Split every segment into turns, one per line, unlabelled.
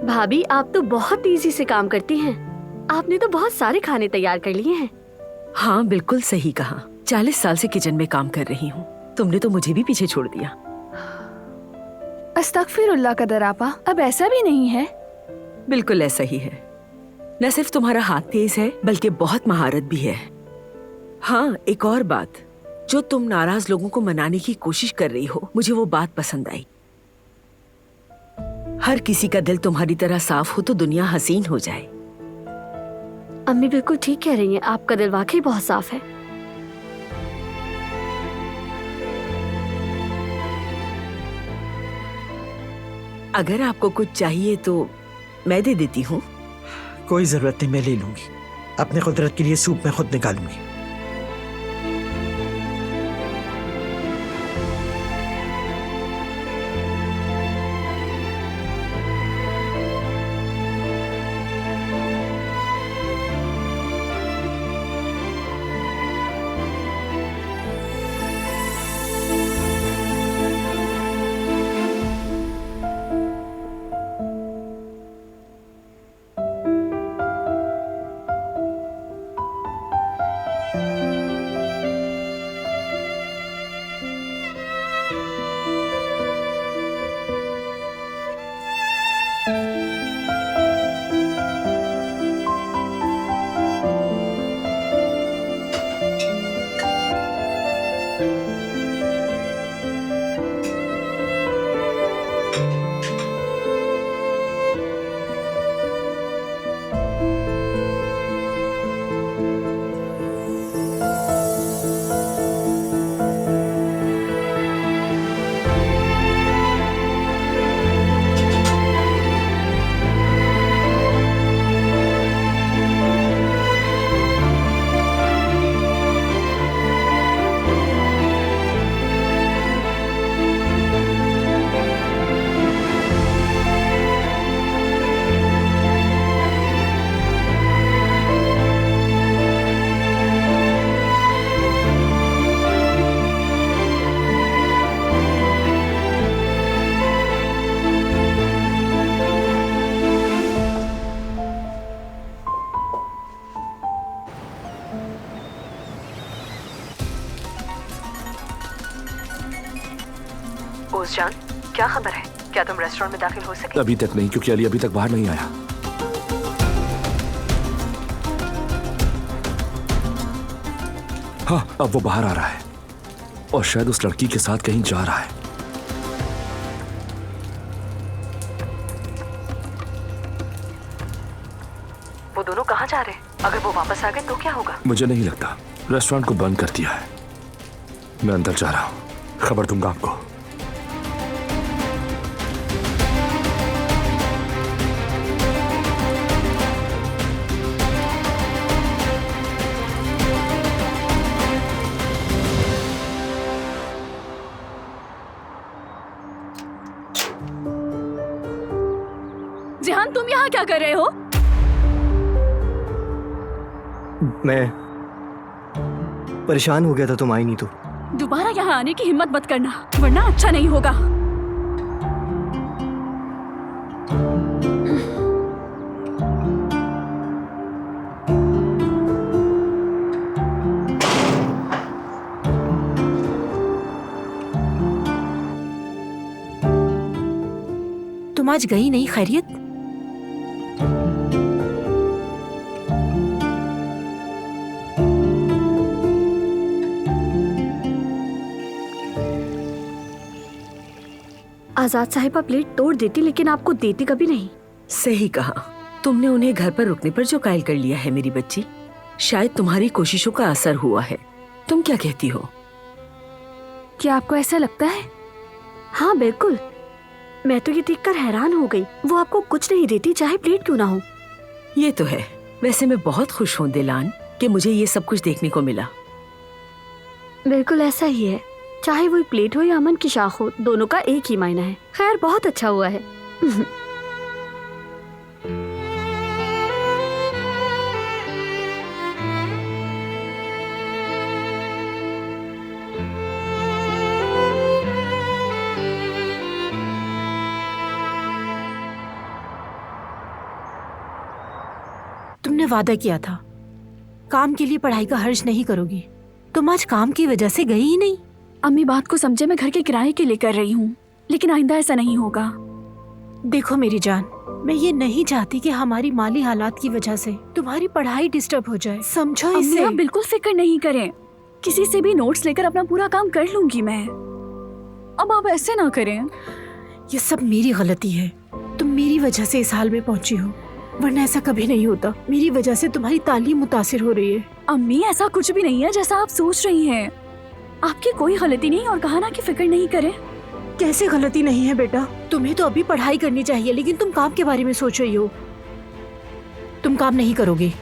भाभी, आप तो बहुत तेजी से काम करती हैं। आपने तो बहुत सारे खाने तैयार कर लिए हैं।
हाँ, बिल्कुल सही कहा। 40 साल से किचन में काम कर रही हूँ। तुमने तो मुझे भी पीछे छोड़ दिया।
अस्तगफिरुल्लाह कदर आपा, अब ऐसा भी नहीं है।
बिल्कुल ऐसा ही है। न सिर्फ तुम्हारा हाथ तेज है, बल्कि बहुत महारत भी है। हाँ, एक और बात, जो तुम नाराज लोगों को मनाने की कोशिश कर रही हो, मुझे वो बात पसंद आई। हर किसी का दिल तुम्हारी तरह साफ हो तो दुनिया हसीन हो जाए।
अम्मी बिल्कुल ठीक कह रही हैं, आपका दिल वाकई बहुत साफ है।
अगर आपको कुछ चाहिए तो मैं दे देती हूँ।
कोई जरूरत नहीं, मैं ले लूंगी। अपने कुदरत के लिए सूप मैं खुद निकालूंगी।
ओज़जान, क्या खबर है? क्या तुम रेस्टोरेंट में दाखिल हो सके?
अभी तक नहीं, क्योंकि अली अभी तक बाहर नहीं आया। हाँ, अब वो बाहर आ रहा है और शायद उस लड़की के साथ कहीं जा रहा है।
वो दोनों कहाँ जा रहे हैं? अगर वो वापस आ गए तो क्या होगा?
मुझे नहीं लगता। रेस्टोरेंट को बंद कर दिया है। मैं अंदर जा रहा हूँ, खबर दूंगा आपको।
जिहान, तुम यहाँ क्या कर रहे हो?
मैं परेशान हो गया था, तुम आई नहीं तो।
दोबारा यहाँ आने की हिम्मत मत करना, वरना अच्छा नहीं होगा।
तुम आज गई नहीं? खैरियत?
आजाद साहिबा प्लेट तोड़ देती, लेकिन आपको देती कभी नहीं।
सही कहा। तुमने उन्हें घर पर रुकने पर जो कायल कर लिया है मेरी बच्ची, शायद तुम्हारी कोशिशों का असर हुआ है। तुम क्या कहती हो?
क्या आपको ऐसा लगता है?
हाँ बिल्कुल, मैं तो ये देखकर हैरान हो गई। वो आपको कुछ नहीं देती, चाहे प्लेट क्यों ना हो।
ये तो है। वैसे मैं बहुत खुश हूँ दिलान कि मुझे ये सब कुछ देखने को मिला।
बिल्कुल ऐसा ही है, चाहे वो प्लेट हो या अमन की शाख हो, दोनों का एक ही मायना है। खैर, बहुत अच्छा हुआ है।
तुमने वादा किया था काम के लिए पढ़ाई का हर्ज नहीं करोगी। तुम आज काम की वजह से गई ही नहीं।
अम्मी बात को समझे, मैं घर के किराए के लिए कर रही हूँ, लेकिन आइंदा ऐसा नहीं होगा।
देखो मेरी जान, मैं ये नहीं चाहती कि हमारी माली हालात की वजह से तुम्हारी पढ़ाई डिस्टर्ब हो जाए, समझो
अम्मी
इसे।
आप बिल्कुल फिक्र नहीं करें, किसी से भी नोट्स लेकर अपना पूरा काम कर लूंगी मैं। अब आप ऐसे ना करें।
ये सब मेरी गलती है, तुम मेरी वजह से इस हाल में पहुंची हो, वरना ऐसा कभी नहीं होता। मेरी वजह से तुम्हारी तालीम मुतासिर हो रही है।
अम्मी ऐसा कुछ भी नहीं है जैसा आप सोच रही हैं। आपकी कोई गलती नहीं, और कहा ना कि फिक्र नहीं करें।
कैसे गलती नहीं है बेटा? तुम्हें तो अभी पढ़ाई करनी चाहिए, लेकिन तुम काम के बारे में सोच रही हो। तुम काम नहीं करोगे,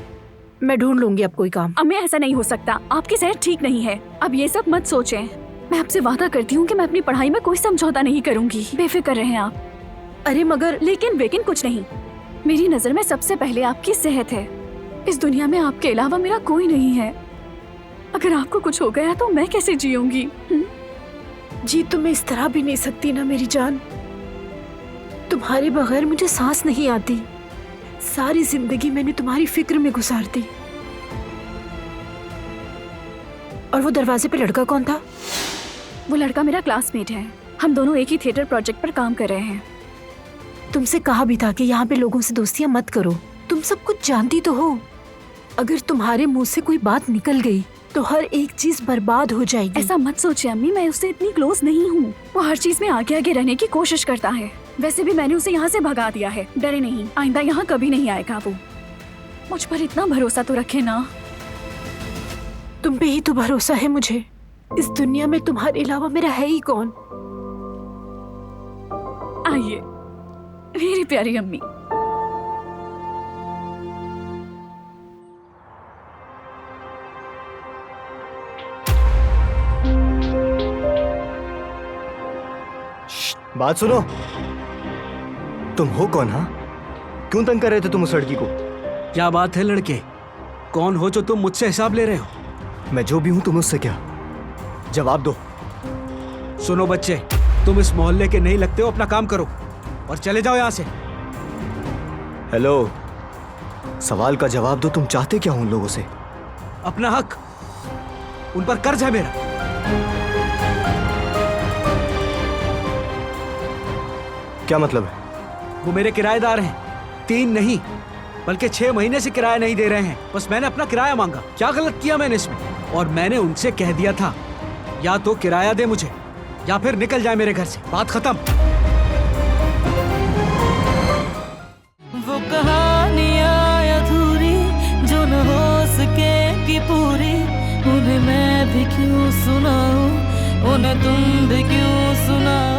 मैं ढूंढ लूंगी अब कोई काम।
अम्मी ऐसा नहीं हो सकता, आपकी सेहत ठीक नहीं है। अब ये सब मत सोचें। मैं आपसे वादा करती हूँ कि मैं अपनी पढ़ाई में कोई समझौता नहीं करूंगी, बेफिक्र रहें आप।
अरे मगर
लेकिन कुछ नहीं, मेरी नजर में सबसे पहले आपकी सेहत है। इस दुनिया में आपके अलावा मेरा कोई नहीं है। अगर आपको कुछ हो गया तो मैं कैसे जीऊंगी?
जी तो मैं इस तरह भी नहीं सकती ना मेरी जान। तुम्हारे बगैर मुझे सांस नहीं आती। सारी जिंदगी मैंने तुम्हारी फिक्र में गुजार दी। और वो दरवाजे पे लड़का कौन था?
वो लड़का मेरा क्लासमेट है, हम दोनों एक ही थिएटर प्रोजेक्ट पर काम कर रहे हैं।
तुमसे कहा भी था कि यहाँ पे लोगों से दोस्तियां मत करो। तुम सब कुछ जानती तो हो। अगर तुम्हारे मुंह से कोई बात निकल गई तो हर एक चीज बर्बाद हो जाएगी।
ऐसा मत सोचिए अम्मी, मैं उससे इतनी क्लोज नहीं हूँ। वो हर चीज में आगे आगे रहने की कोशिश करता है। वैसे भी मैंने उसे यहाँ से भगा दिया है। डरे नहीं, आइंदा यहाँ कभी नहीं आएगा वो। मुझ पर इतना भरोसा तो रखे ना।
तुम पे ही तो भरोसा है मुझे। इस दुनिया में तुम्हारे अलावा मेरा है ही कौन?
आइए मेरी प्यारी अम्मी।
बात सुनो। तुम हो कौन? हाँ, क्यों तंग कर रहे थे तुम उस लड़की को?
क्या बात है लड़के, कौन हो जो तुम मुझसे हिसाब ले रहे हो?
मैं जो भी हूं, तुम उससे क्या? जवाब दो।
सुनो बच्चे, तुम इस मोहल्ले के नहीं लगते हो, अपना काम करो और चले जाओ यहाँ से।
हेलो, सवाल का जवाब दो। तुम चाहते क्या हो उन लोगों से?
अपना हक, उन पर कर्ज है मेरा।
क्या मतलब है?
वो मेरे किराएदार हैं, 3 नहीं बल्कि 6 महीने से किराया नहीं दे रहे हैं। बस मैंने अपना किराया मांगा, क्या गलत किया मैंने इसमें? और मैंने उनसे कह दिया था या तो किराया दे मुझे या फिर निकल जाए मेरे घर से, बात खत्म।
वो कहानियां अधूरी जो न हो सकेगी पूरी, उन्हें मैं भी क्यों सुनाऊं, उन्हें तुम भी क्यों सुनाओ।